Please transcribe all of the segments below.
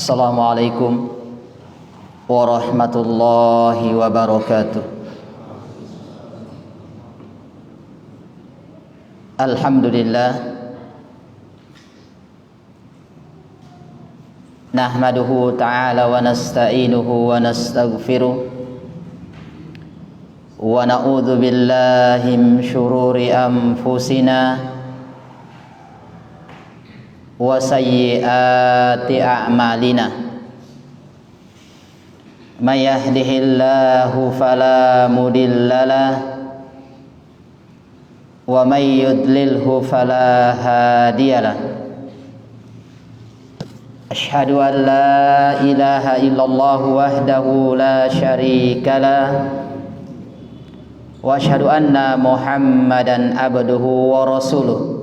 Assalamualaikum warahmatullahi wabarakatuh. Alhamdulillah, nahmaduhu ta'ala wa nasta'inuhu wa nastaghfiruh wa na'udzu billahi min syururi anfusina wa sayyiati a'malina. May yahdihillahu fala mudhillalah wa may yudlilhu fala hadiyalah. Asyhadu an la ilaha illallah wahdahu la syarikalah wa asyhadu anna Muhammadan abduhu wa rasuluh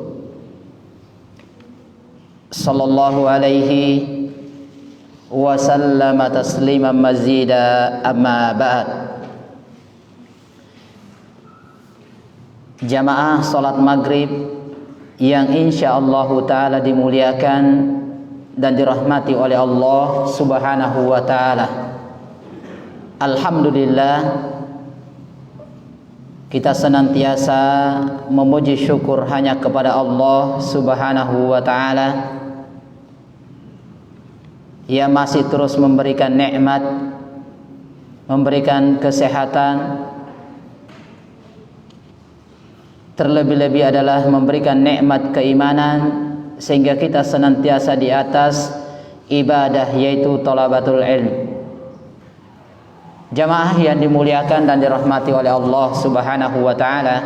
sallallahu alaihi wa sallama tasliman mazida, amma ba'd. Jamaah salat maghrib yang insyaallah ta'ala dimuliakan dan dirahmati oleh Allah subhanahu wa ta'ala. Alhamdulillah, kita senantiasa memuji syukur hanya kepada Allah subhanahu wa ta'ala yang masih terus memberikan nikmat, memberikan kesehatan, terlebih-lebih adalah memberikan nikmat keimanan sehingga kita senantiasa di atas ibadah, yaitu thalabatul ilm. Jamaah yang dimuliakan dan dirahmati oleh Allah subhanahu wa ta'ala,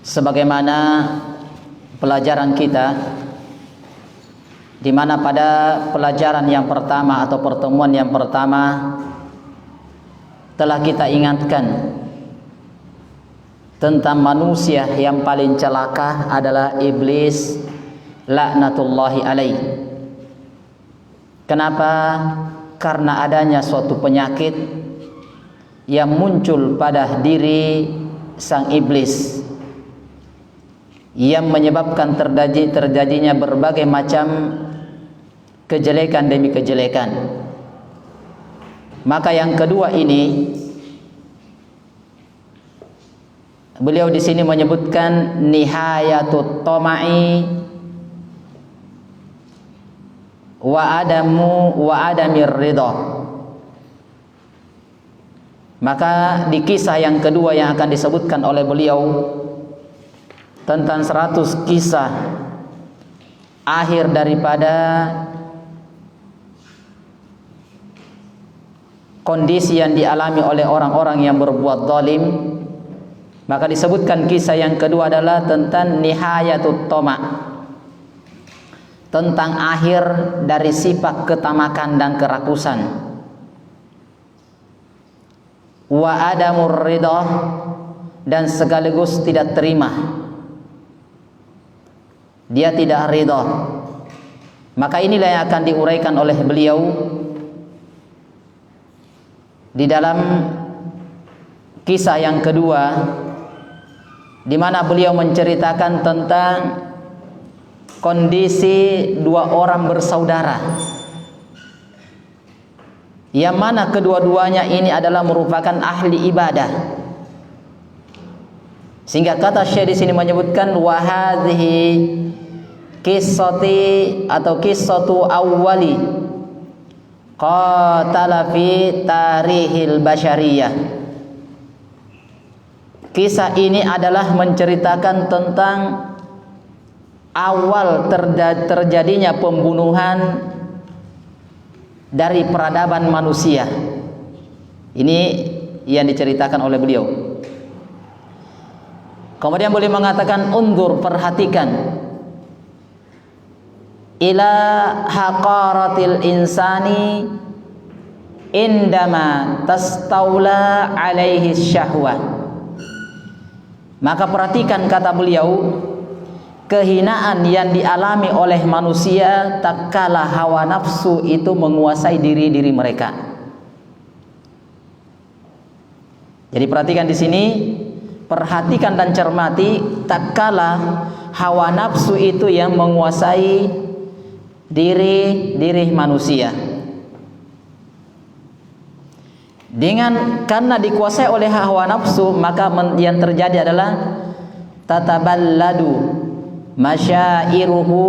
sebagaimana pelajaran kita, di mana pada pelajaran yang pertama atau pertemuan yang pertama telah kita ingatkan tentang manusia yang paling celaka adalah iblis laknatullahi alaih. Kenapa? Karena adanya suatu penyakit yang muncul pada diri sang iblis yang menyebabkan terjadinya berbagai macam kejelekan demi kejelekan. Maka yang kedua ini, beliau di sini menyebutkan nihayatut tama'i wa adamir ridha. Maka di kisah yang kedua yang akan disebutkan oleh beliau tentang 100 kisah akhir daripada kondisi yang dialami oleh orang-orang yang berbuat zalim, maka disebutkan kisah yang kedua adalah tentang nihayatut tama', tentang akhir dari sifat ketamakan dan kerakusan. Wa adamur ridha, dan sekaligus tidak terima, dia tidak ridha. Maka inilah yang akan diuraikan oleh beliau di dalam kisah yang kedua, di mana beliau menceritakan tentang kondisi dua orang bersaudara, yang mana kedua-duanya ini adalah merupakan ahli ibadah. Sehingga kata Syekh di sini menyebutkan wa hadhihi qissati atau qissatu awwali qatala fi tarihil basyariyah. Kisah ini adalah menceritakan tentang awal terjadinya pembunuhan dari peradaban manusia. Ini yang diceritakan oleh beliau. Kemudian beliau mengatakan, undur, perhatikan, ila haqaratil insani indama tastaula alaihi syahwah. Maka perhatikan, kata beliau, kehinaan yang dialami oleh manusia tatkala hawa nafsu itu menguasai diri mereka. Jadi perhatikan di sini, perhatikan dan cermati, tatkala hawa nafsu itu yang menguasai diri manusia. Karena dikuasai oleh hawa nafsu, maka yang terjadi adalah tataballadu masyairuhu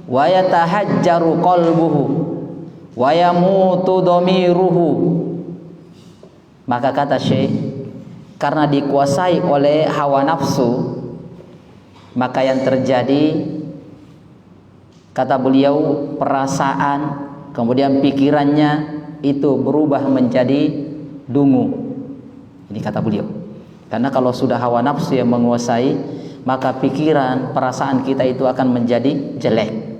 wa yatahajjaru qalbuhu wa yamutu dhamiruhu. Maka kata Syekh, karena dikuasai oleh hawa nafsu, maka yang terjadi, kata beliau, perasaan kemudian pikirannya itu berubah menjadi dungu. Ini kata beliau. Karena kalau sudah hawa nafsu yang menguasai, maka pikiran, perasaan kita itu akan menjadi jelek,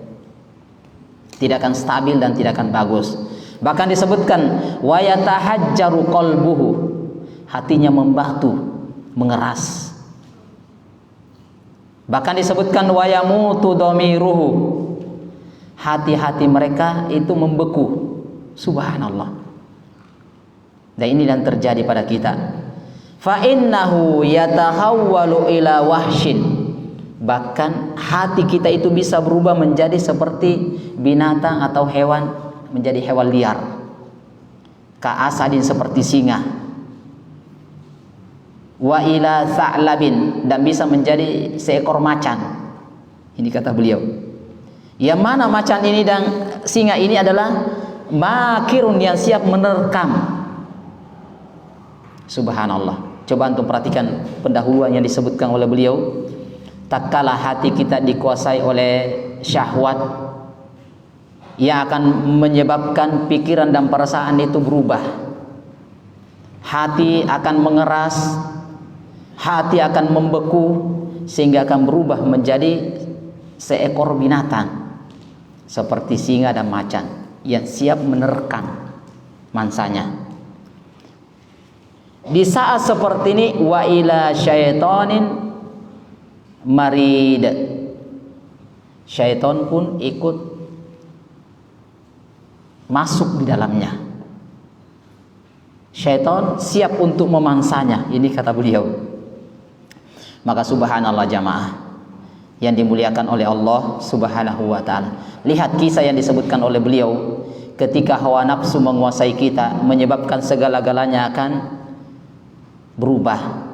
tidak akan stabil dan tidak akan bagus. Bahkan disebutkan wa yatahajjaru qalbuhu, hatinya membatu, mengeras. Bahkan disebutkan wa yamutu dhamiruhu, hati-hati mereka itu membeku. Subhanallah. Dan ini yang terjadi pada kita. Fa innahu yatahawwalu ila wahshin, bahkan hati kita itu bisa berubah menjadi seperti binatang atau hewan, menjadi hewan liar. Ka asadin, seperti singa. Wa ila sa'labin, dan bisa menjadi seekor macan. Ini kata beliau. Yang mana macan ini dan singa ini adalah makirun, yang siap menerkam. Subhanallah. Coba antum perhatikan pendahuluan yang disebutkan oleh beliau. Tatkala hati kita dikuasai oleh syahwat, yang akan menyebabkan pikiran dan perasaan itu berubah. Hati akan mengeras, hati akan membeku, sehingga akan berubah menjadi seekor binatang seperti singa dan macan yang siap menerkam mangsanya. Di saat seperti ini, wa ila syaitanin marid, syaitan pun ikut masuk di dalamnya. Syaitan siap untuk memangsanya. Ini kata beliau. Maka subhanallah jamaah yang dimuliakan oleh Allah subhanahu wa ta'ala, lihat kisah yang disebutkan oleh beliau. Ketika hawa nafsu menguasai kita, menyebabkan segala-galanya akan berubah.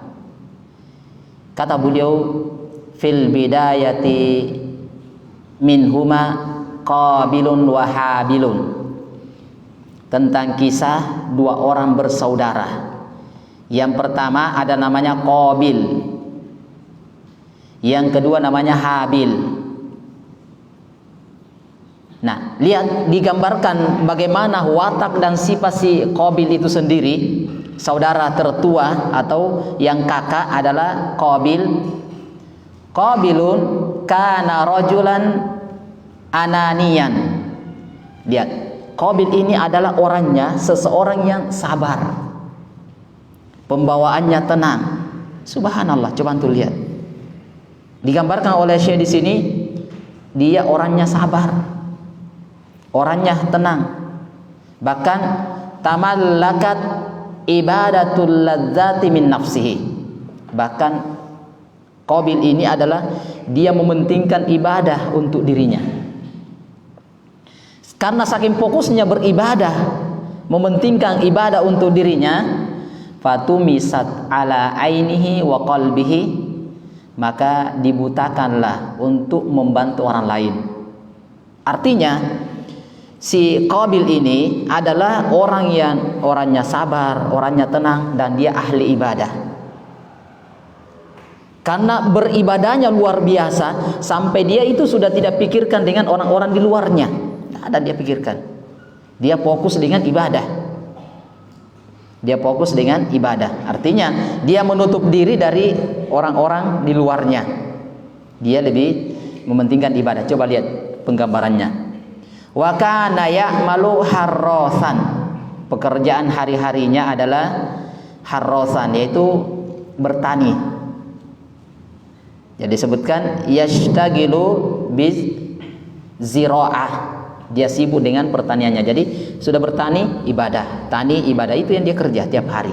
Kata beliau, fil bidayati minhuma qabilun wa habilun, tentang kisah dua orang bersaudara. Yang pertama ada namanya Qabil, yang kedua namanya Habil. Nah, lihat digambarkan bagaimana watak dan sifat si Qabil itu sendiri. Saudara tertua atau yang kakak adalah Qabil. Qabilun kana rajulan ananian. Lihat, Qabil ini adalah orangnya seseorang yang sabar, pembawaannya tenang. Subhanallah, coba antum lihat. Digambarkan oleh Syekh di sini, dia orangnya sabar, orangnya tenang. Bahkan tamallakat ibadatul ladzati min nafsihi, bahkan Qabil ini adalah dia mementingkan ibadah untuk dirinya. Karena saking fokusnya beribadah, mementingkan ibadah untuk dirinya, fatumisat ala ainihi wa qalbihi, maka dibutakanlah untuk membantu orang lain. Artinya si Qabil ini adalah orang yang orangnya sabar, orangnya tenang, dan dia ahli ibadah. Karena beribadahnya luar biasa sampai dia itu sudah tidak pikirkan dengan orang-orang di luarnya. Tidak ada dia pikirkan. Dia fokus dengan ibadah. Dia fokus dengan ibadah. Artinya dia menutup diri dari orang-orang di luarnya. Dia lebih mementingkan ibadah. Coba lihat penggambarannya. Wa kana ya'malu harrosan. Pekerjaan hari-harinya adalah harrosan, yaitu bertani. Jadi disebutkan yashtagilu biz zira'ah. Dia sibuk dengan pertaniannya. Jadi sudah bertani, ibadah. Tani, ibadah, itu yang dia kerja tiap hari.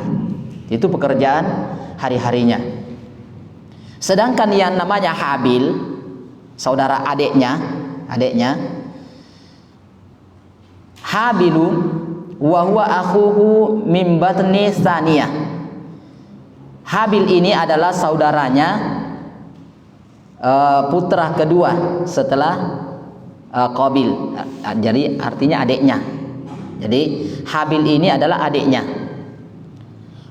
Itu pekerjaan hari-harinya. Sedangkan yang namanya Habil, saudara adiknya, Habilu wa huwa akhuhu min batni Tsaniyah. Habil ini adalah saudaranya, putra kedua setelah Qabil. Jadi artinya adiknya. Jadi Habil ini adalah adiknya.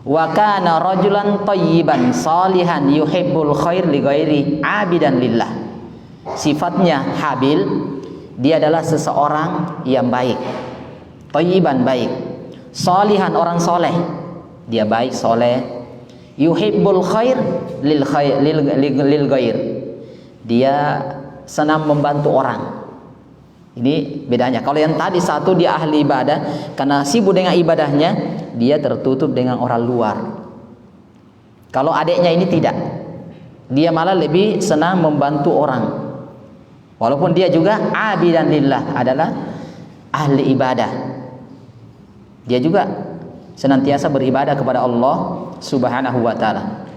Wa kana rajulan thayyiban salihan yuhibbul khair li ghairi abidan lillah. Sifatnya Habil, dia adalah seseorang yang baik. Thayyiban, baik. Salihan, orang soleh. Dia baik, soleh. Yuhibbul khair lil ghair. Dia senang membantu orang. Ini bedanya. Kalau yang tadi satu dia ahli ibadah, karena sibuk dengan ibadahnya, dia tertutup dengan orang luar. Kalau adiknya ini tidak. Dia malah lebih senang membantu orang. Walaupun dia juga abidan lillah, adalah ahli ibadah. Dia juga senantiasa beribadah kepada Allah Subhanahu wa taala.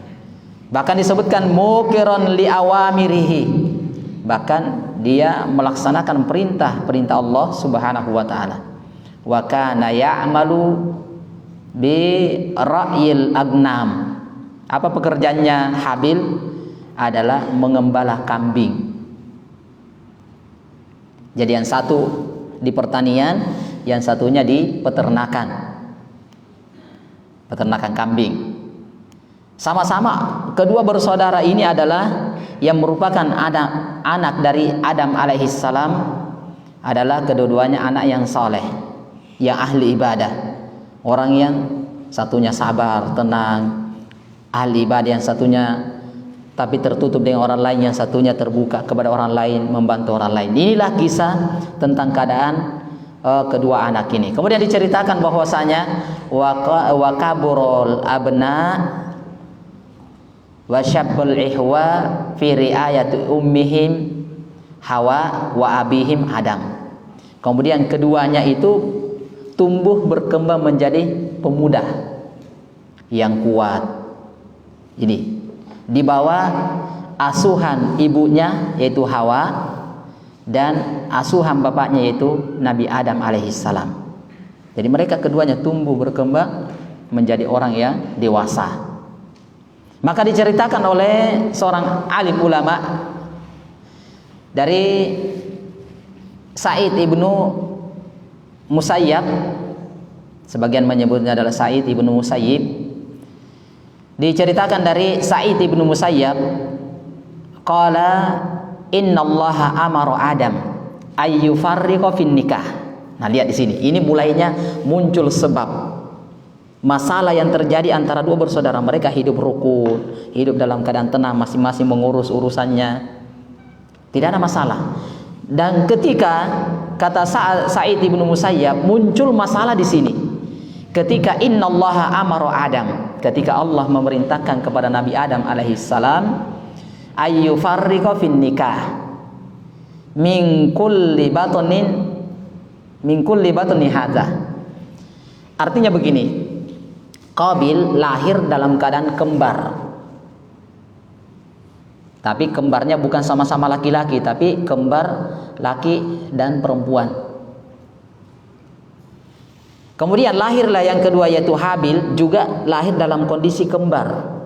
Bahkan disebutkan muqiran li awamirihi. Bahkan dia melaksanakan perintah Allah Subhanahu wa taala. Wa kana ya'malu bi ra'yil agnam. Apa pekerjaannya Habil? Adalah mengembala kambing. Jadi yang satu di pertanian, yang satunya di peternakan kambing. Sama-sama kedua bersaudara ini adalah yang merupakan anak dari Adam alaihissalam, adalah kedua-duanya anak yang soleh, yang ahli ibadah. Orang yang satunya sabar, tenang, ahli ibadah, yang satunya tapi tertutup dengan orang lain, yang satunya terbuka kepada orang lain, membantu orang lain. Inilah kisah tentang keadaan kedua anak ini. Kemudian diceritakan bahwasanya wa kaburul abna wa syabbul ihwa fi riayati ummihim Hawa wa abihim Adam. Kemudian keduanya itu tumbuh berkembang menjadi pemuda yang kuat. Ini di bawah asuhan ibunya yaitu Hawa dan asuhan bapaknya yaitu Nabi Adam alaihissalam. Jadi mereka keduanya tumbuh berkembang menjadi orang yang dewasa. Maka diceritakan oleh seorang alim ulama dari Sa'id ibnu Musayyab, sebagian menyebutnya adalah Sa'id ibnu Musayyib. Diceritakan dari Sa'id ibnu Musayyab, qala innallaha amara Adam ayyufarriqa fin nikah. Nah, lihat di sini. Ini mulainya muncul sebab masalah yang terjadi antara dua bersaudara. Mereka hidup rukun, hidup dalam keadaan tenang, masing-masing mengurus urusannya, tidak ada masalah. Dan ketika kata Sa'id ibnu Musayyab, muncul masalah di sini. Ketika innallaha amara Adam, ketika Allah memerintahkan kepada Nabi Adam alaihissalam ayyufarriqa fin nikah min kulli batni hadza. Artinya begini, Qabil lahir dalam keadaan kembar. Tapi kembarnya bukan sama-sama laki-laki, tapi kembar laki dan perempuan. Kemudian lahirlah yang kedua yaitu Habil, juga lahir dalam kondisi kembar.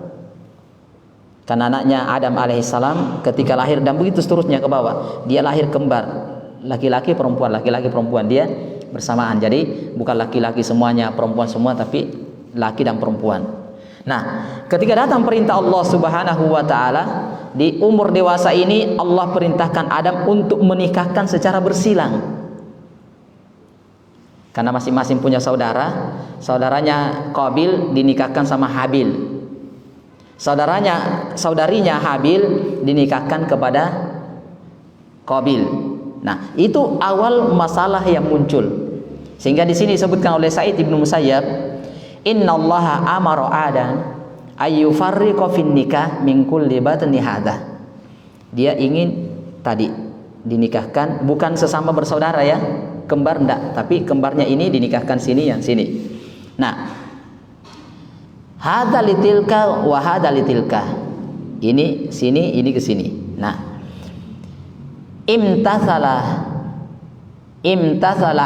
Karena anaknya Adam alaihissalam ketika lahir dan begitu seterusnya ke bawah, dia lahir kembar, laki-laki perempuan, laki-laki perempuan, dia bersamaan. Jadi bukan laki-laki semuanya, perempuan semua, tapi laki dan perempuan. Nah, ketika datang perintah Allah Subhanahu wa taala, di umur dewasa ini Allah perintahkan Adam untuk menikahkan secara bersilang. Karena masing-masing punya saudara, saudaranya Qabil dinikahkan sama Habil. Saudarinya Habil dinikahkan kepada Qabil. Nah, itu awal masalah yang muncul. Sehingga di sini disebutkan oleh Sa'id bin Musayyab, innallaha amara Adam ayyufarriqa fin nikah min kulli batni hadha. Dia ingin tadi dinikahkan bukan sesama bersaudara ya, kembar enggak, tapi kembarnya ini dinikahkan sini yang sini. Nah, hadza litilka wa hadza litilka. Ini sini, ini ke sini. Nah, imtathala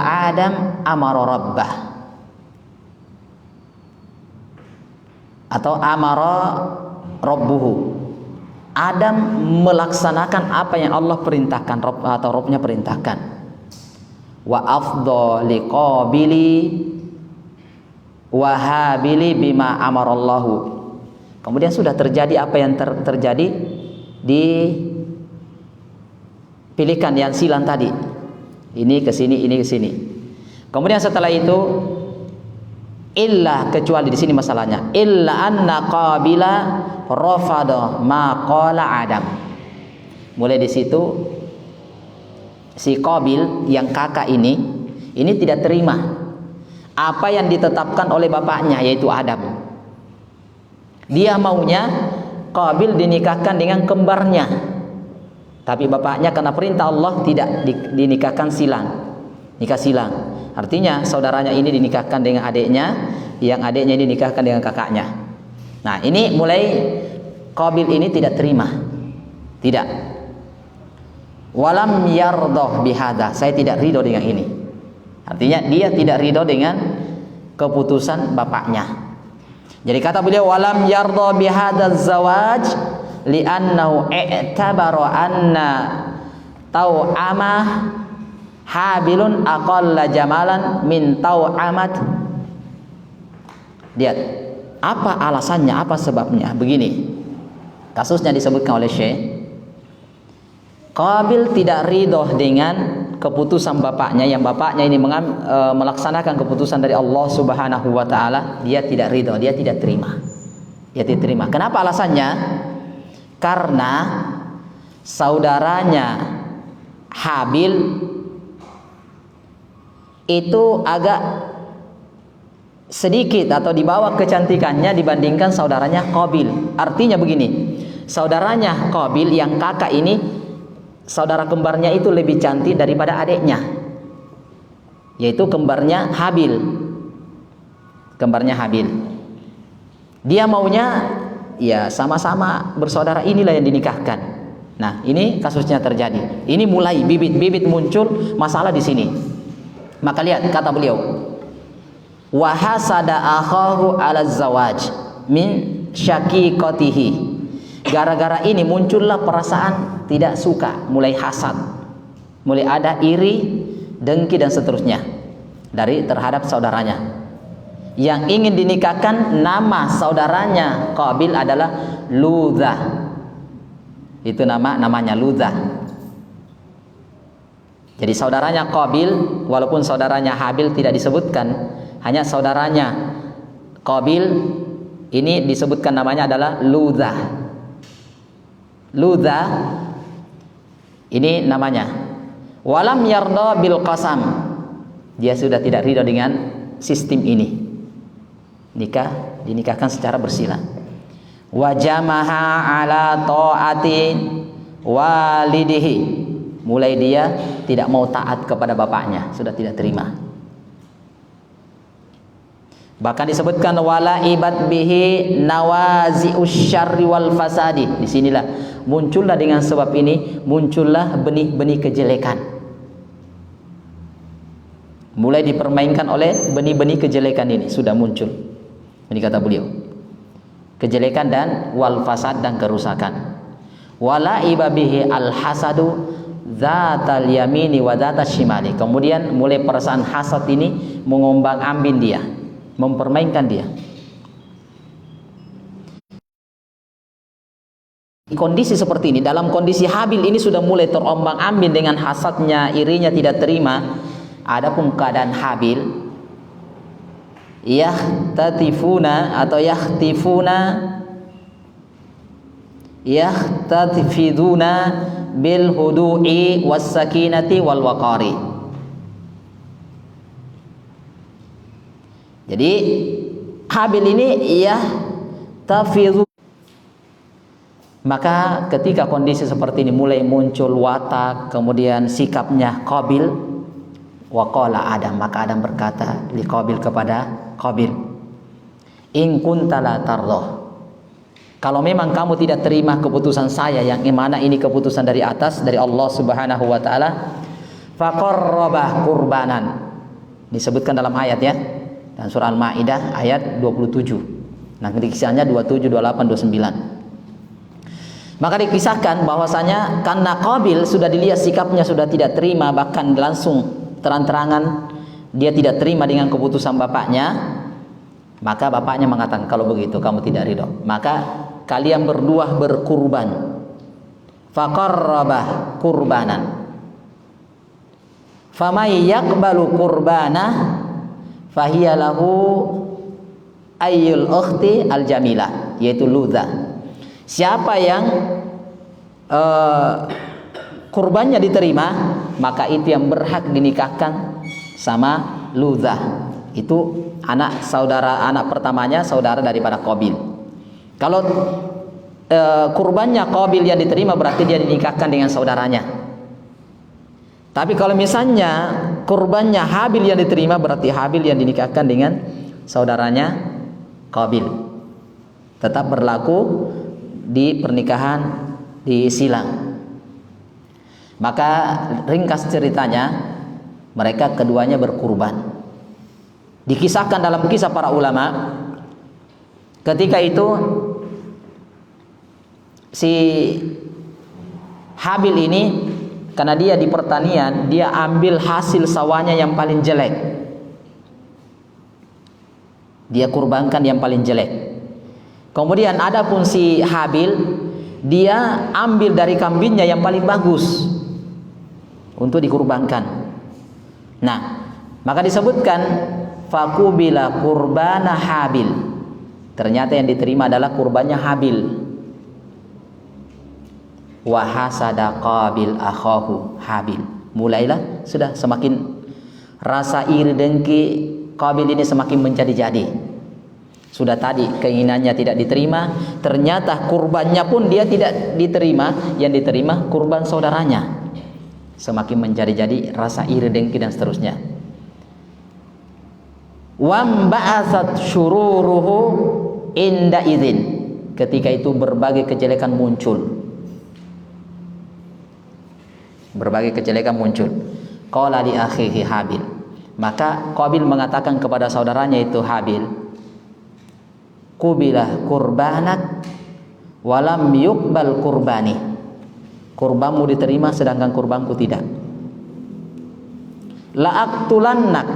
Adam amara rabbah, atau amara rabbuhu. Adam melaksanakan apa yang Allah perintahkan, atau Rabbnya perintahkan. Wa afdha liqabili wa habili bima amarallahu. Kemudian sudah terjadi apa yang terjadi, dipilihkan yang silang tadi. Ini ke sini, ini ke sini. Kemudian setelah itu illa, kecuali di sini masalahnya, illa anna Qabila rafada ma qala Adam. Mulai di situ si Qabil yang kakak ini tidak terima apa yang ditetapkan oleh bapaknya yaitu Adam. Dia maunya Qabil dinikahkan dengan kembarnya, tapi bapaknya karena perintah Allah tidak dinikahkan silang, nikah silang. Artinya saudaranya ini dinikahkan dengan adiknya, yang adiknya ini dinikahkan dengan kakaknya. Nah, ini mulai Qabil ini tidak terima. Tidak. Walam yardah bihadza, saya tidak ridho dengan ini. Artinya dia tidak ridho dengan keputusan bapaknya. Jadi kata beliau walam yardah bihadza zawaj li'annahu i'tabara anna tau'amah Habilun aqalla jamalan min tau'amat. Lihat apa alasannya, apa sebabnya. Begini, kasusnya disebutkan oleh Syekh. Qabil tidak ridho dengan keputusan bapaknya, yang bapaknya ini melaksanakan keputusan dari Allah Subhanahu wa taala. Dia tidak ridho, dia tidak terima. Dia tidak terima. Kenapa alasannya? Karena saudaranya Habil itu agak sedikit atau di bawah kecantikannya dibandingkan saudaranya Qabil. Artinya begini, saudaranya Qabil yang kakak ini, saudara kembarnya itu lebih cantik daripada adiknya, yaitu kembarnya Habil. Kembarnya Habil. Dia maunya ya sama-sama bersaudara inilah yang dinikahkan. Nah, ini kasusnya terjadi. Ini mulai bibit-bibit muncul masalah di sini. Maka lihat kata beliau, wa hasada akhahu ala zawaj min syaqiqatihi. Gara-gara ini muncullah perasaan tidak suka, mulai hasad, mulai ada iri, dengki dan seterusnya dari terhadap saudaranya. Yang ingin dinikahkan, nama saudaranya Qabil adalah Ludzah. Itu namanya Ludzah. Jadi saudaranya Qabil, walaupun saudaranya Habil tidak disebutkan, hanya saudaranya Qabil ini disebutkan namanya adalah Ludzah. Ludzah ini namanya. Walam yarda bil qasam. Dia sudah tidak ridho dengan sistem ini. Dinikahkan secara bersilang. Wa jamaha ala taati walidihi. Mulai dia tidak mau taat kepada bapaknya, sudah tidak terima. Bahkan disebutkan wala ibad bihi nawazi'us syarri wal fasadi. Disinilah muncullah dengan sebab ini muncullah benih-benih kejelekan. Mulai dipermainkan oleh benih-benih kejelekan ini sudah muncul. Ini kata beliau. Kejelekan dan wal fasad dan kerusakan. Wala ibabihi al hasadu zatal yamini wa zatal shimali. Kemudian mulai perasaan hasad ini mengombang-ambing dia, mempermainkan dia. Kondisi seperti ini, dalam kondisi Habil ini sudah mulai terombang-ambing dengan hasadnya, irinya tidak terima. Adapun keadaan Habil, yahtatifuna atau yahtatifiduna bil hudu'i was sakinati wal waqari. Jadi Habil ini yahtafidu. Maka ketika kondisi seperti ini mulai muncul watak, kemudian sikapnya Qabil, waqala Adam, maka Adam berkata li Qabil kepada Qabil, in kunta la tardah, kalau memang kamu tidak terima keputusan saya yang mana ini keputusan dari atas, dari Allah Subhanahu wa taala, faqarrabah qurbanan. Disebutkan dalam ayat ya, dan surah Al-Maidah ayat 27. Nah, kisahnya 27, 28, 29. Maka dikisahkan bahwasanya karena Qabil sudah dilihat sikapnya sudah tidak terima, bahkan langsung terang-terangan dia tidak terima dengan keputusan bapaknya, maka bapaknya mengatakan, kalau begitu kamu tidak ridho, maka kalian berdua berkurban. Faqarrabah kurbanan. Famay yaqbalu qurbanah fahiya lahu ayyul ukhti al jamilah, yaitu Ludzah. Siapa yang kurbannya diterima, maka itu yang berhak dinikahkan sama Ludzah. Itu anak pertamanya, saudara daripada Qabil. Kalau kurbannya Qabil yang diterima, berarti dia dinikahkan dengan saudaranya. Tapi kalau misalnya kurbannya Habil yang diterima, berarti Habil yang dinikahkan dengan saudaranya Qabil. Tetap berlaku di pernikahan di silang. Maka ringkas ceritanya, mereka keduanya berkurban. Dikisahkan dalam kisah para ulama, ketika itu si Habil ini, karena dia di pertanian, dia ambil hasil sawahnya yang paling jelek, dia kurbankan yang paling jelek. Kemudian adapun si Habil, dia ambil dari kambingnya yang paling bagus untuk dikurbankan. Nah, maka disebutkan faqubila qurbana Habil. Ternyata yang diterima adalah kurbannya Habil. Wa hasada Qabil akhahu Habil. Mulailah sudah semakin rasa iri dengki Qabil ini semakin menjadi-jadi. Sudah tadi keinginannya tidak diterima, ternyata kurbannya pun dia tidak diterima, yang diterima kurban saudaranya. Semakin menjadi-jadi rasa iri dengki dan seterusnya. Wam ba'atsat syururuhu inda idzin. Ketika itu berbagai kejelekan muncul. Berbagai kejelekan muncul. Qala li akhihi Habil. Maka Qabil mengatakan kepada saudaranya itu Habil, Qubilah kurbanak walam yuqbal kurbani. Kurbanmu diterima sedangkan kurbanku tidak. La'aqtulannak.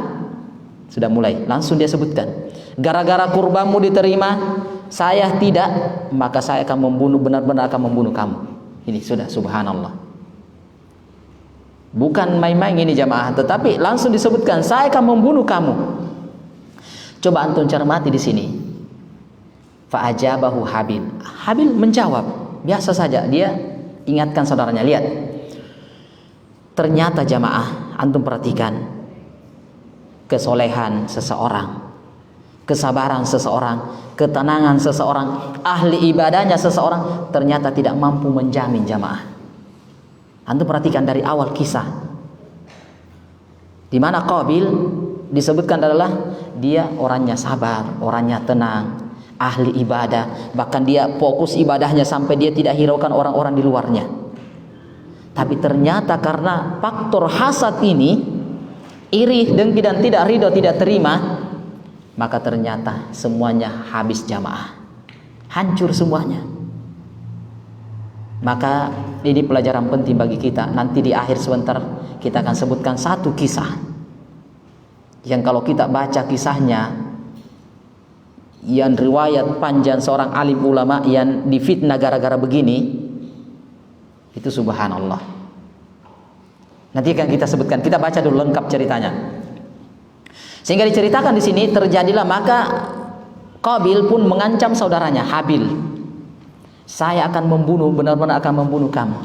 Sudah mulai, langsung dia sebutkan. Gara-gara kurbanmu diterima, saya tidak, maka saya akan membunuh, benar-benar akan membunuh kamu. Ini sudah, subhanallah. Bukan main-main ini jamaah, tetapi langsung disebutkan, saya akan membunuh kamu. Coba antum cermati di sini. Fa'ajabahu Habil. Habil menjawab, biasa saja. Dia ingatkan saudaranya, lihat. Ternyata jamaah, antum perhatikan kesolehan seseorang, kesabaran seseorang, ketenangan seseorang, ahli ibadahnya seseorang, ternyata tidak mampu menjamin jamaah. Antum perhatikan dari awal kisah, di mana Qabil disebutkan adalah dia orangnya sabar, orangnya tenang, ahli ibadah, bahkan dia fokus ibadahnya sampai dia tidak hiraukan orang-orang di luarnya. Tapi ternyata karena faktor hasad ini, iri, dengki dan tidak ridho, tidak terima, maka ternyata semuanya habis jamaah, hancur semuanya. Maka ini pelajaran penting bagi kita. Nanti di akhir sebentar kita akan sebutkan satu kisah yang kalau kita baca kisahnya, yang riwayat panjang seorang alim ulama yang difitnah gara-gara begini, itu subhanallah. Nanti akan kita sebutkan. Kita baca dulu lengkap ceritanya. Sehingga diceritakan di sini, terjadilah maka Qabil pun mengancam saudaranya Habil, saya akan membunuh, benar-benar akan membunuh kamu.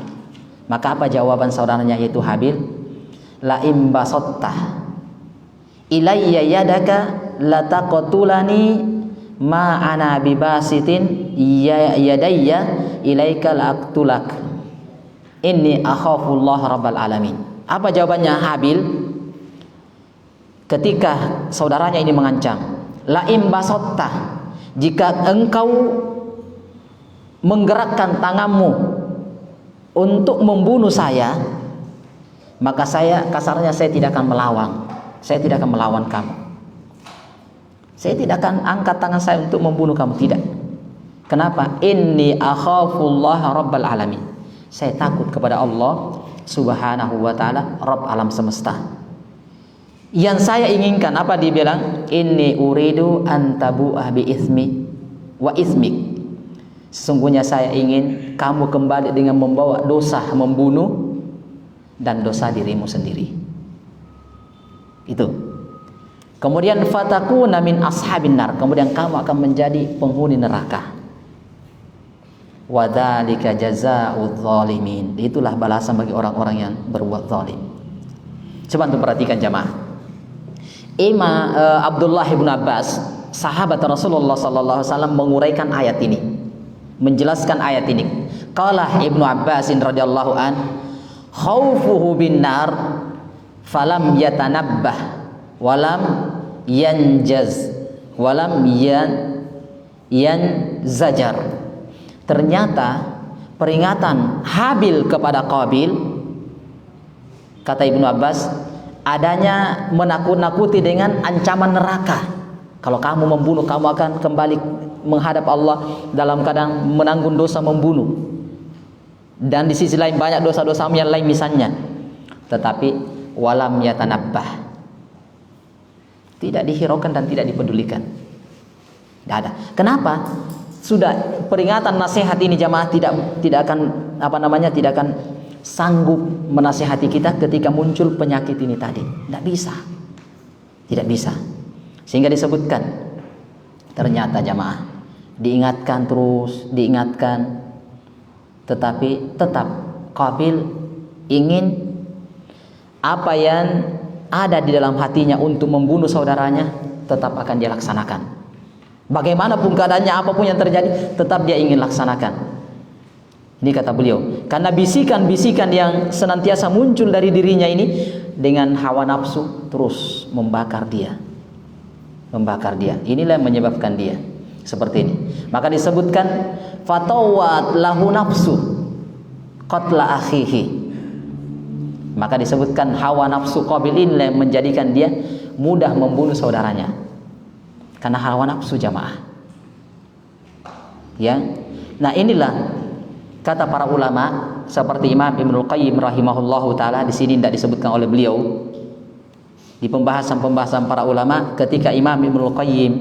Maka apa jawaban saudaranya yaitu Habil? La imbasatta ilayya yadaka lataqtulani ma ana bibasitin yadayya ilaika laqtulak inni akhafullah rabbal alamin. Apa jawabannya Habil ketika saudaranya ini mengancam? La imbasatta, jika engkau menggerakkan tanganmu untuk membunuh saya, maka saya, kasarnya, saya tidak akan melawan. Saya tidak akan melawan kamu. Saya tidak akan angkat tangan saya untuk membunuh kamu, tidak. Kenapa? Inni akhafullah rabbal alamin. Saya takut kepada Allah subhanahu wa ta'ala, Rabb alam semesta. Yang saya inginkan, apa dia bilang? Inni uridu antabu'ah bi ismi wa ismik. Sesungguhnya saya ingin kamu kembali dengan membawa dosa membunuh dan dosa dirimu sendiri. Itu. Kemudian fatakuna min ashabin nar, kemudian kamu akan menjadi penghuni neraka. Wadzalika jazaa'udz zalimin. Itulah balasan bagi orang-orang yang berbuat zalim. Coba untuk perhatikan jamaah. Imam Abdullah bin Abbas, sahabat Rasulullah sallallahu alaihi wasallam, menguraikan ayat ini, menjelaskan ayat ini. Qala Ibnu Abbas radhiyallahu an, khaufuhu bin nar falam yatanabbah walam yanjaz walam yanzajar. Ternyata peringatan Habil kepada Qabil, kata Ibnu Abbas, adanya menakut-nakuti dengan ancaman neraka. Kalau kamu membunuh, kamu akan kembali menghadap Allah dalam keadaan menanggung dosa membunuh. Dan di sisi lain banyak dosa-dosa yang lain misalnya. Tetapi walam yatanabbah, tidak dihiraukan dan tidak dipedulikan. Tidak ada. Kenapa? Sudah peringatan nasihat ini jamaah tidak akan tidak akan sanggup menasihati kita ketika muncul penyakit ini tadi. Tidak bisa. Tidak bisa. Sehingga disebutkan, ternyata jamaah diingatkan terus, diingatkan, tetapi tetap Qabil ingin apa yang ada di dalam hatinya untuk membunuh saudaranya tetap akan dia laksanakan. Bagaimanapun keadaannya, apapun yang terjadi, tetap dia ingin laksanakan. Ini kata beliau, karena bisikan-bisikan yang senantiasa muncul dari dirinya ini dengan hawa nafsu terus membakar dia. Membakar dia. Inilah yang menyebabkan dia seperti ini. Maka disebutkan fatawat lahu nafsu qatla akhihi. Maka disebutkan hawa nafsu Qabil ini yang menjadikan dia mudah membunuh saudaranya. Karena hawa nafsu jamaah. Ya. Nah, inilah kata para ulama seperti Imam Ibnul Qayyim rahimahullahu taala, di sini tidak disebutkan oleh beliau. Di pembahasan para ulama ketika Imam Ibnul Qayyim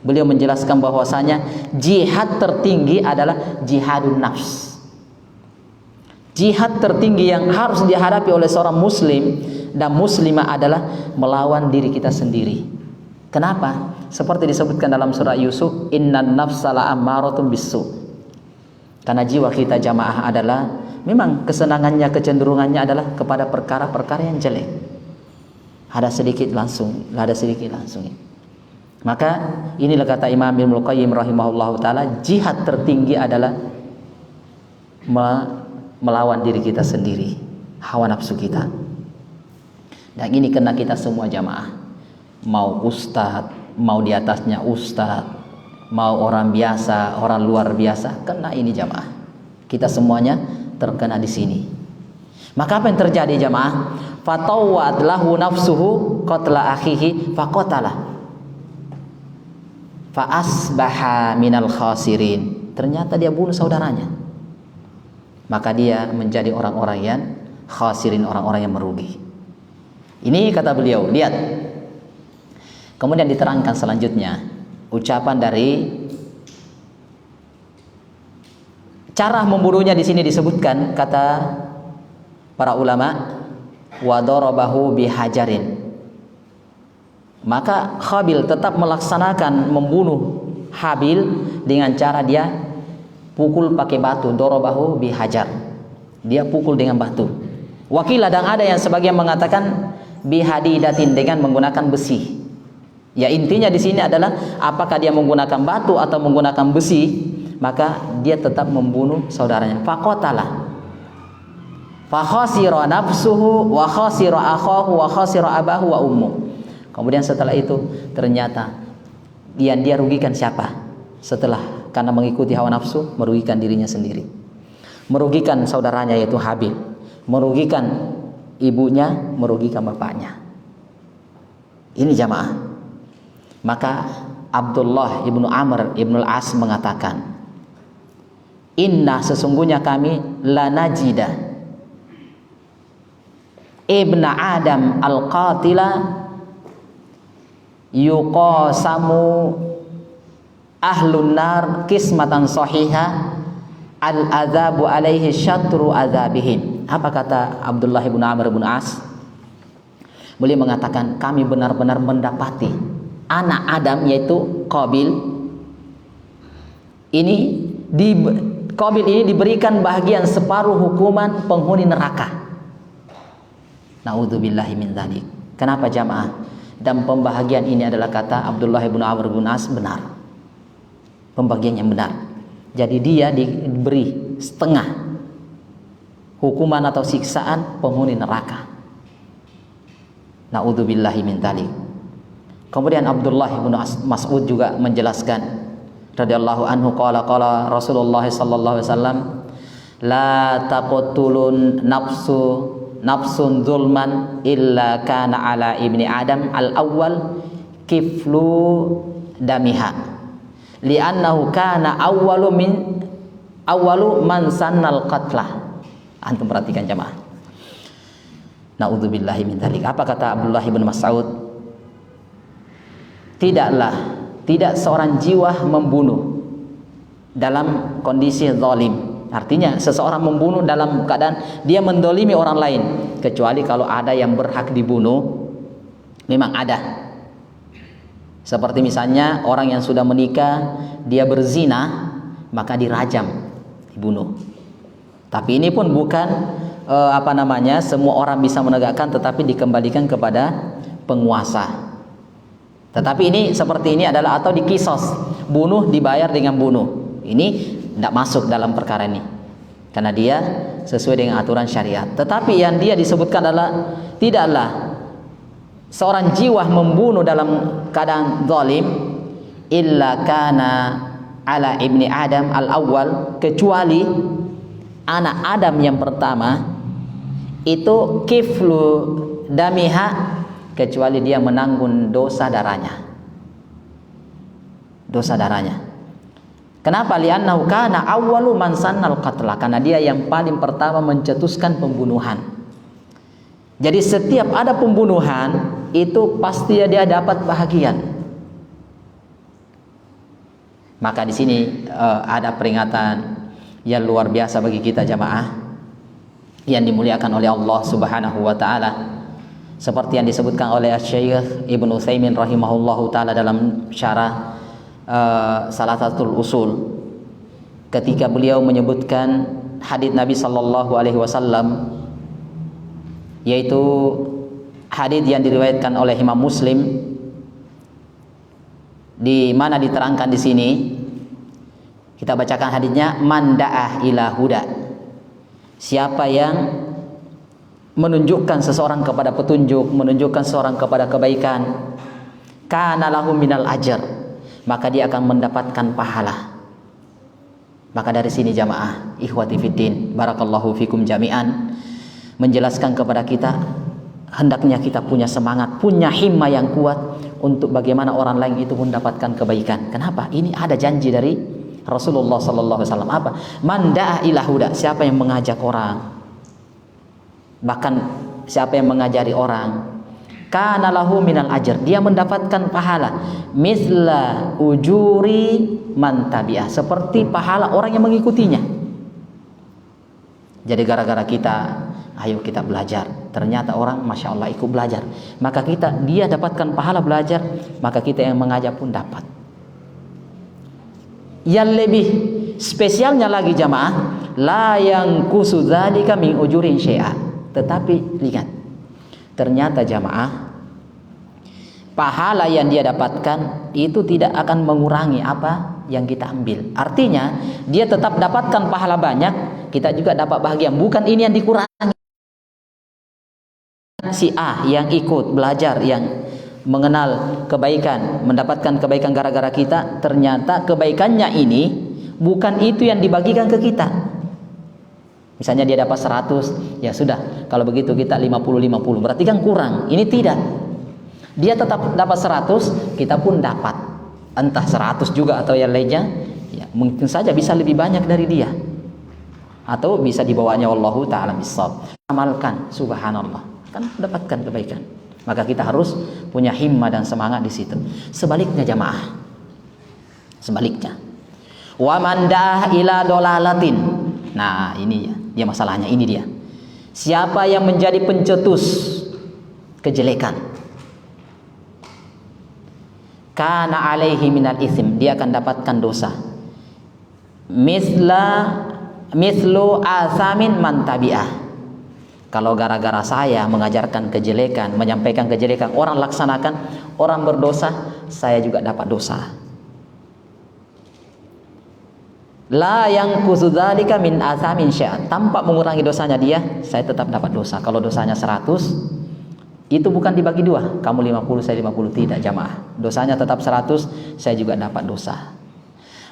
beliau menjelaskan bahwasanya jihad tertinggi adalah jihadun nafs. Jihad tertinggi yang harus dihadapi oleh seorang muslim dan muslimah adalah melawan diri kita sendiri. Kenapa? Seperti disebutkan dalam surah Yusuf, innan nafsa la'ammaratun bisu. Karena jiwa kita jamaah adalah memang kesenangannya, kecenderungannya adalah kepada perkara-perkara yang jelek. Ada sedikit langsung. Maka inilah kata Imam Ibnul Qayyim rahimahullahu taala, jihad tertinggi adalah melawan diri kita sendiri, hawa nafsu kita. Dan ini kena kita semua jamaah. mau ustadz, mau di atasnya ustadz, mau orang biasa, orang luar biasa, kena ini jamaah. Kita semuanya terkena di sini. Maka apa yang terjadi jamaah? Fatawwat lahu nafsuhu qatla akhihi faqatala fa asbaha minal khasirin. Ternyata dia bunuh saudaranya. Maka dia menjadi orang-orang yang khasirin, orang-orang yang merugi. Ini kata beliau, lihat. Kemudian diterangkan selanjutnya ucapan dari cara membunuhnya di sini disebutkan, kata para ulama, wa darabahu bihajarin. Maka Khabil tetap melaksanakan membunuh Habil dengan cara dia pukul pakai batu, darabahu bihajar. Dia pukul dengan batu. Wakilah, dan ada yang sebagian mengatakan bihadidatin, dengan menggunakan besi. Ya, intinya di sini adalah apakah dia menggunakan batu atau menggunakan besi, maka dia tetap membunuh saudaranya. Faqatala fa khasira nafsuhu wa khasira akhahu wa khasira abahu wa ummu. Kemudian setelah itu ternyata dia rugikan siapa? Setelah karena mengikuti hawa nafsu, merugikan dirinya sendiri, merugikan saudaranya yaitu Habil, merugikan ibunya, merugikan bapaknya. Ini jamaah. Maka Abdullah ibnu Amr ibnu al-As mengatakan, inna, sesungguhnya kami, lanajida ibna Adam al-qatila yuqasamu ahlun nar kismatan sahiha al-adzabu alaihi syatru adzabihim. Apa kata Abdullah ibnu Amr ibnu As? Beliau mengatakan, kami benar-benar mendapati anak Adam yaitu Qabil ini Qabil ini diberikan bahagian separuh hukuman penghuni neraka. Naudzubillahi min dzalik. Kenapa jamaah? Dan pembahagian ini adalah kata Abdullah bin Amr bin As benar. Pembagian yang benar. Jadi dia diberi setengah hukuman atau siksaan penghuni neraka. Naudzubillahi min dzalik. Kemudian Abdullah bin Mas'ud juga menjelaskan radhiyallahu anhu, qala Rasulullah sallallahu alaihi wasallam, la taqtulun nafsun zulman illa kana ala ibni Adam al-awwal kiflu damiha li'annahu kana awwalu man sannal qatlah. Antum perhatikan jemaah. Naudzubillahi min dzalik. Apa kata Abdullah bin Mas'ud? Tidak seorang jiwa membunuh dalam kondisi zalim. Artinya seseorang membunuh dalam keadaan dia mendolimi orang lain, kecuali kalau ada yang berhak dibunuh. Memang ada. Seperti misalnya orang yang sudah menikah, dia berzina, maka dirajam, dibunuh. Tapi ini pun bukan semua orang bisa menegakkan, tetapi dikembalikan kepada penguasa. Tetapi ini seperti ini adalah atau dikisos, bunuh dibayar dengan bunuh. Ini tidak masuk dalam perkara ini, karena dia sesuai dengan aturan syariat. Tetapi yang dia disebutkan adalah tidaklah seorang jiwa membunuh dalam keadaan zalim illa kana ala ibni Adam al-awwal, kecuali anak Adam yang pertama itu kiflu damiha, kecuali dia menanggung dosa darahnya. Dosa darahnya. Kenapa? Li'annahu kana awwalu man sannal qatla, karena dia yang paling pertama mencetuskan pembunuhan. Jadi setiap ada pembunuhan itu pasti dia dapat bahagian. Maka di sini ada peringatan yang luar biasa bagi kita jamaah yang dimuliakan oleh Allah Subhanahu wa taala. Seperti yang disebutkan oleh Syekh Ibnu Utsaimin rahimahullahu taala dalam syarah Salasatul Usul, ketika beliau menyebutkan hadits Nabi sallallahu alaihi wasallam, yaitu hadits yang diriwayatkan oleh Imam Muslim, di mana diterangkan di sini. Kita bacakan haditsnya, man da'ah ila huda, siapa yang menunjukkan seseorang kepada petunjuk, menunjukkan seseorang kepada kebaikan, kana lahu minal ajr, maka dia akan mendapatkan pahala. Maka dari sini jamaah ikhwati fiddin, barakallahu fikum jami'an, menjelaskan kepada kita hendaknya kita punya semangat, punya himmah yang kuat untuk bagaimana orang lain itu mendapatkan kebaikan. Kenapa? Ini ada janji dari Rasulullah sallallahu alaihi wasallam. Apa? Man da'a ila huda, siapa yang mengajak orang, bahkan siapa yang mengajari orang, kana lahu minal ajr, dia mendapatkan pahala misla ujuri man tabi'ah, seperti pahala orang yang mengikutinya. Jadi gara-gara kita ayo kita belajar, ternyata orang masya Allah ikut belajar, maka dia dapatkan pahala belajar, maka kita yang mengajak pun dapat. Yang lebih spesialnya lagi jamaah, la yang kusudalika min ujurin syai'a. Tetapi lihat, ternyata jamaah pahala yang dia dapatkan itu tidak akan mengurangi apa yang kita ambil. Artinya dia tetap dapatkan pahala banyak, kita juga dapat bahagia. Bukan ini yang dikurangi. Si A yang ikut belajar, yang mengenal kebaikan, mendapatkan kebaikan gara-gara kita, ternyata kebaikannya ini bukan itu yang dibagikan ke kita. Misalnya dia dapat 100, ya sudah, kalau begitu kita 50-50, berarti kan kurang. Ini tidak. Dia tetap dapat 100, kita pun dapat entah 100 juga atau yang lainnya, ya, mungkin saja bisa lebih banyak dari dia, atau bisa dibawanya wallahu ta'ala bissawab. Amalkan, subhanallah, kan dapatkan kebaikan. Maka kita harus punya himmah dan semangat di situ. Sebaliknya jamaah, sebaliknya, wa man da'a ila dolalatin. Nah ini ya, dia masalahnya, ini dia. Siapa yang menjadi pencetus kejelekan, kana alaihi minal ithim, dia akan dapatkan dosa. Mislu asamin man tabi'ah. Kalau gara-gara saya mengajarkan kejelekan, menyampaikan kejelekan, orang laksanakan, orang berdosa, saya juga dapat dosa. La yang kusudzalika min asamin syai'an, tanpa mengurangi dosanya dia, saya tetap dapat dosa. Kalau dosanya 100, itu bukan dibagi dua, kamu 50 saya 50, tidak jamaah. Dosanya tetap 100, saya juga dapat dosa.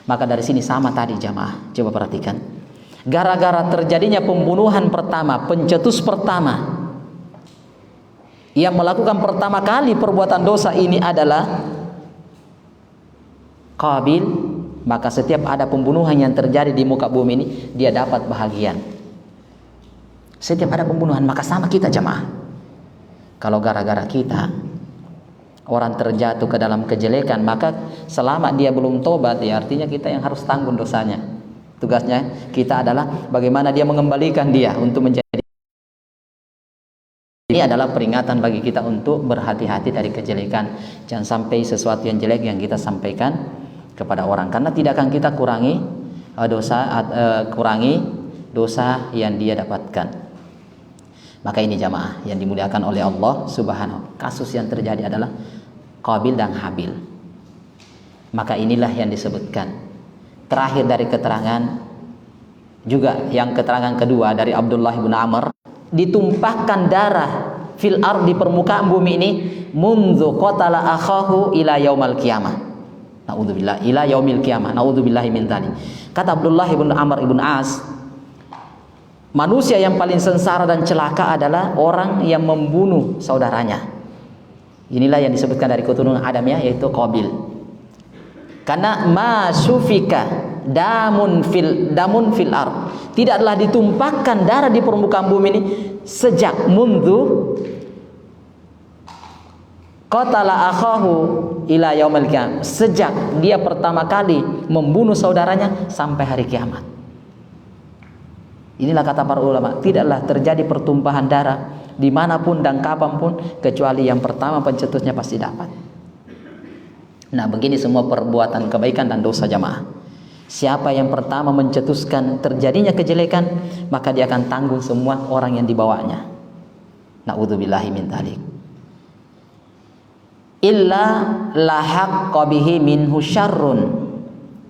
Maka dari sini sama tadi jamaah, coba perhatikan. Gara-gara terjadinya pembunuhan pertama, pencetus pertama yang melakukan pertama kali perbuatan dosa ini adalah Qabil, maka setiap ada pembunuhan yang terjadi di muka bumi ini, dia dapat bahagian. Setiap ada pembunuhan, maka sama kita jamaah. Kalau gara-gara kita orang terjatuh ke dalam kejelekan, maka selama dia belum tobat, ya artinya kita yang harus tanggung dosanya. Tugasnya kita adalah bagaimana dia mengembalikan dia untuk menjadi. Ini adalah peringatan bagi kita untuk berhati-hati dari kejelekan. Jangan sampai sesuatu yang jelek yang kita sampaikan kepada orang, karena tidak akan kita kurangi dosa yang dia dapatkan. Maka ini jamaah yang dimuliakan oleh Allah Subhanahu. Kasus yang terjadi adalah Qabil dan Habil. Maka inilah yang disebutkan. Terakhir dari keterangan juga, yang keterangan kedua dari Abdullah bin Amr, ditumpahkan darah fil ard, di permukaan bumi ini, munzu qatala akhahu ila yaumal qiyamah. Naudzubillah, ila yaumil qiyamah. Naudzubillahi min dzalik. Kata Abdullah bin Amr ibn As, manusia yang paling sengsara dan celaka adalah orang yang membunuh saudaranya. Inilah yang disebutkan dari keturunan Adam, ya, yaitu Qabil. Karena masufika damun fil ard, tidaklah ditumpahkan darah di permukaan bumi ini sejak mundu qatala akhahu ila yaumil qiyamah, sejak dia pertama kali membunuh saudaranya sampai hari kiamat. Inilah kata para ulama, tidaklah terjadi pertumpahan darah dimanapun dan kapanpun kecuali yang pertama pencetusnya pasti dapat. Nah, begini semua perbuatan kebaikan dan dosa jamaah. Siapa yang pertama mencetuskan terjadinya kejelekan, maka dia akan tanggung semua orang yang dibawanya. Na'udzubillahi min dzalik. Illa lahaqqa bihi minhu syarrun,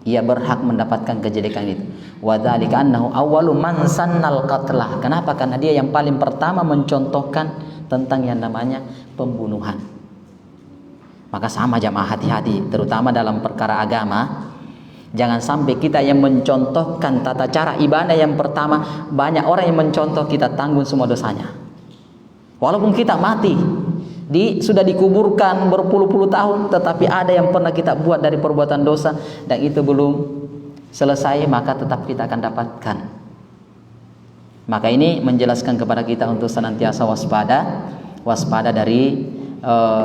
ia berhak mendapatkan kejelekan itu. Wa dzalika annahu awwalu man sannal qatlah. Kenapa? Karena dia yang paling pertama mencontohkan tentang yang namanya pembunuhan. Maka sama jamaah, hati-hati terutama dalam perkara agama. Jangan sampai kita yang mencontohkan tata cara ibadah yang pertama, banyak orang yang mencontoh, kita tanggung semua dosanya. Walaupun kita mati, sudah dikuburkan berpuluh-puluh tahun, tetapi ada yang pernah kita buat dari perbuatan dosa dan itu belum selesai, maka tetap kita akan dapatkan. Maka ini menjelaskan kepada kita untuk senantiasa waspada dari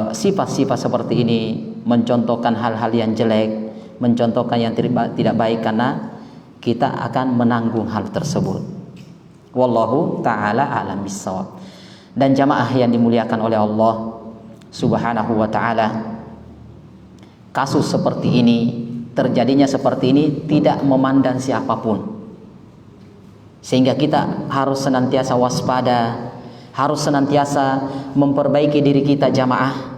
sifat-sifat seperti ini, mencontohkan hal-hal yang jelek, mencontohkan yang tidak baik, karena kita akan menanggung hal tersebut. Wallahu ta'ala a'lam bissawab. Dan jamaah yang dimuliakan oleh Allah Subhanahu wa ta'ala, kasus seperti ini, terjadinya seperti ini tidak memandang siapapun, sehingga kita harus senantiasa waspada, harus senantiasa memperbaiki diri kita jamaah.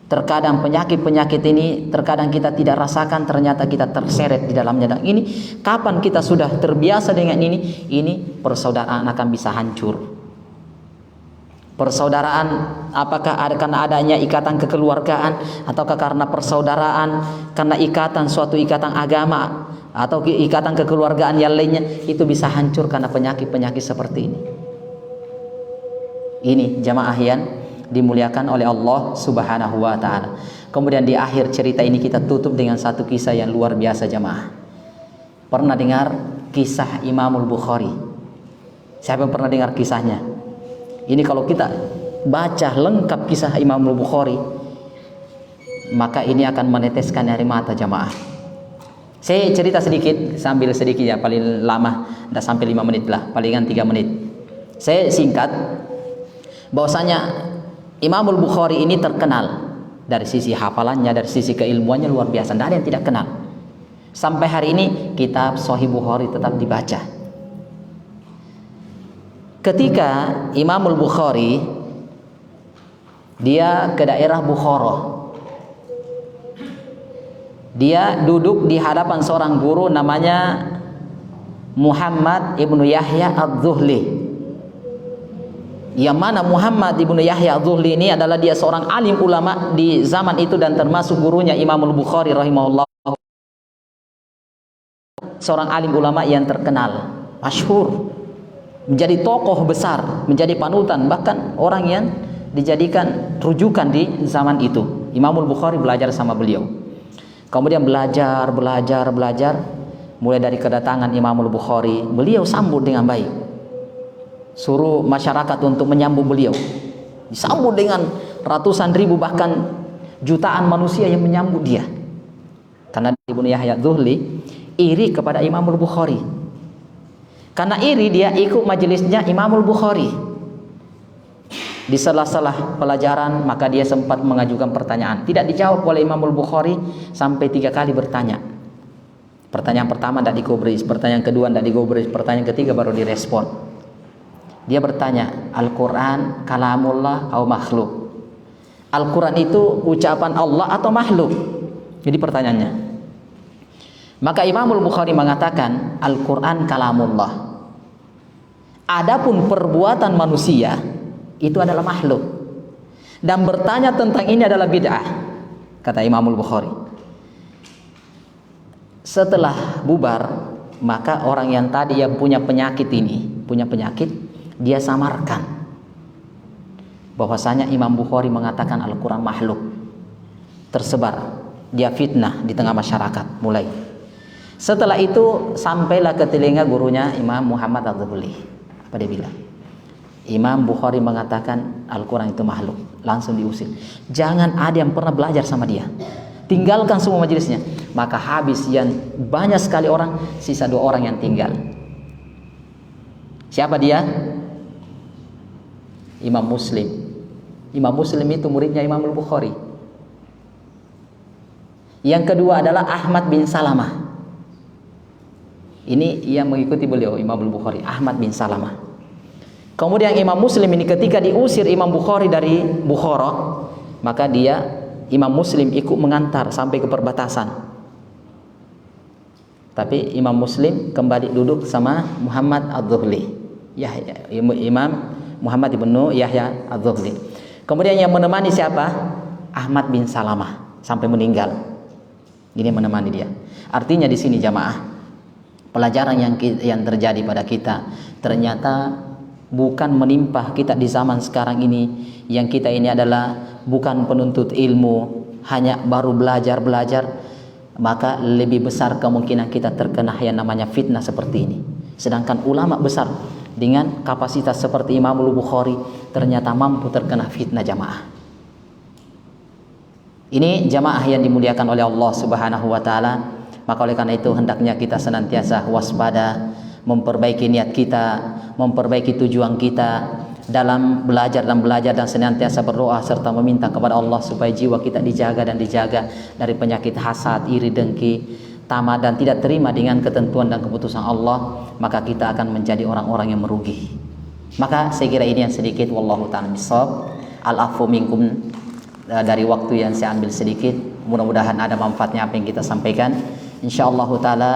Terkadang penyakit-penyakit ini terkadang kita tidak rasakan, ternyata kita terseret di dalamnya. Dan ini kapan kita sudah terbiasa dengan ini persaudaraan akan bisa hancur. Persaudaraan apakah ada karena adanya ikatan kekeluargaan, ataukah karena persaudaraan karena suatu ikatan agama atau ikatan kekeluargaan yang lainnya, itu bisa hancur karena penyakit-penyakit seperti ini. Ini jamaah yang dimuliakan oleh Allah Subhanahu wa ta'ala. Kemudian di akhir cerita ini kita tutup dengan satu kisah yang luar biasa jamaah. Pernah dengar kisah Imamul Bukhari? Siapa yang pernah dengar kisahnya? Ini kalau kita baca lengkap kisah Imamul Bukhari, maka ini akan meneteskan air mata jamaah. Saya cerita sedikit, sambil sedikit ya, paling lama tidak sampai 5 menit lah, palingan 3 menit. Saya singkat bahwasanya Imamul Bukhari ini terkenal dari sisi hafalannya, dari sisi keilmuannya luar biasa, tidak ada yang tidak kenal. Sampai hari ini kitab Sahih Bukhari tetap dibaca. Ketika Imamul Bukhari dia ke daerah Bukhara, dia duduk di hadapan seorang guru namanya Muhammad ibnu Yahya Adz-Dzuhli. Yang mana Muhammad ibnu Yahya Adz-Dzuhli ini adalah dia seorang alim ulama di zaman itu dan termasuk gurunya Imamul Bukhari rahimahullah. Seorang alim ulama yang terkenal, masyhur, menjadi tokoh besar, menjadi panutan, bahkan orang yang dijadikan rujukan di zaman itu. Imamul Bukhari belajar sama beliau. Kemudian belajar, mulai dari kedatangan Imamul Bukhari, beliau sambut dengan baik. Suruh masyarakat untuk menyambut beliau, disambut dengan ratusan ribu bahkan jutaan manusia yang menyambut dia. Karena Ibnu Yahya Adz-Dzuhli iri kepada Imamul Bukhari, karena iri dia ikut majelisnya Imamul Bukhari. Di sela-sela pelajaran maka dia sempat mengajukan pertanyaan, tidak dijawab oleh Imamul Bukhari sampai 3 kali bertanya. Pertanyaan pertama tidak digubris, pertanyaan kedua tidak digubris, pertanyaan ketiga baru direspon. Dia bertanya, Al-Quran kalamullah atau makhluk? Al-Quran itu ucapan Allah atau makhluk? Jadi pertanyaannya. Maka Imamul Bukhari mengatakan Al-Quran kalamullah. Adapun perbuatan manusia itu adalah makhluk. Dan bertanya tentang ini adalah bid'ah, kata Imamul Bukhari. Setelah bubar, maka orang yang tadi yang punya penyakit ini, dia samarkan bahwasanya Imam Bukhari mengatakan Al-Quran makhluk. Tersebar, dia fitnah di tengah masyarakat mulai. Setelah itu sampailah ke telinga gurunya Imam Muhammad Adz-Dzuhli. Apa dia bilang? Imam Bukhari mengatakan Al-Quran itu makhluk. Langsung diusir. Jangan ada yang pernah belajar sama dia. Tinggalkan semua majelisnya. Maka habis yang banyak sekali orang, sisa 2 orang yang tinggal. Siapa dia? Imam Muslim. Imam Muslim itu muridnya Imam Bukhari. Yang kedua adalah Ahmad bin Salamah. Ini yang mengikuti beliau, Imam Bukhari, Ahmad bin Salamah. Kemudian Imam Muslim ini ketika diusir Imam Bukhari dari Bukhara, maka Imam Muslim ikut mengantar sampai ke perbatasan. Tapi Imam Muslim kembali duduk sama Muhammad Adz-Dzuhli. Imam Muhammad ibnu Yahya Adz-Dzuhli. Kemudian yang menemani siapa? Ahmad bin Salamah sampai meninggal. Ini menemani dia. Artinya di sini jamaah, pelajaran yang terjadi pada kita, ternyata bukan menimpa kita di zaman sekarang ini, yang kita ini adalah bukan penuntut ilmu, hanya baru belajar, maka lebih besar kemungkinan kita terkena yang namanya fitnah seperti ini. Sedangkan ulama besar dengan kapasitas seperti Imam Bukhari ternyata mampu terkena fitnah jamaah. Ini jamaah yang dimuliakan oleh Allah Subhanahu wa taala. Maka oleh karena itu hendaknya kita senantiasa waspada, memperbaiki niat kita, memperbaiki tujuan kita dalam belajar dan senantiasa berdoa serta meminta kepada Allah supaya jiwa kita dijaga dari penyakit hasad, iri, dengki, tamak dan tidak terima dengan ketentuan dan keputusan Allah, maka kita akan menjadi orang-orang yang merugi. Maka saya kira ini yang sedikit, wallahu ta'ala bishawab. Al-afu minkum, dari waktu yang saya ambil sedikit, mudah-mudahan ada manfaatnya apa yang kita sampaikan. Insyaallah taala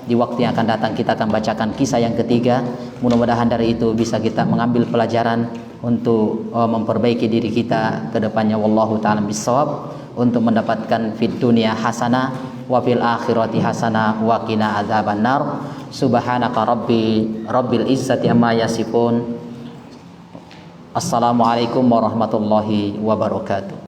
di waktu yang akan datang kita akan bacakan kisah yang ketiga. Mudah-mudahan dari itu bisa kita mengambil pelajaran untuk memperbaiki diri kita ke depannya, wallahu ta'ala bishawab, untuk mendapatkan fid dunya hasanah wa fil akhirati hasanah wa qina adzabannar. Subhanaka rabbil izzati amma yasifun. Assalamualaikum warahmatullahi wabarakatuh.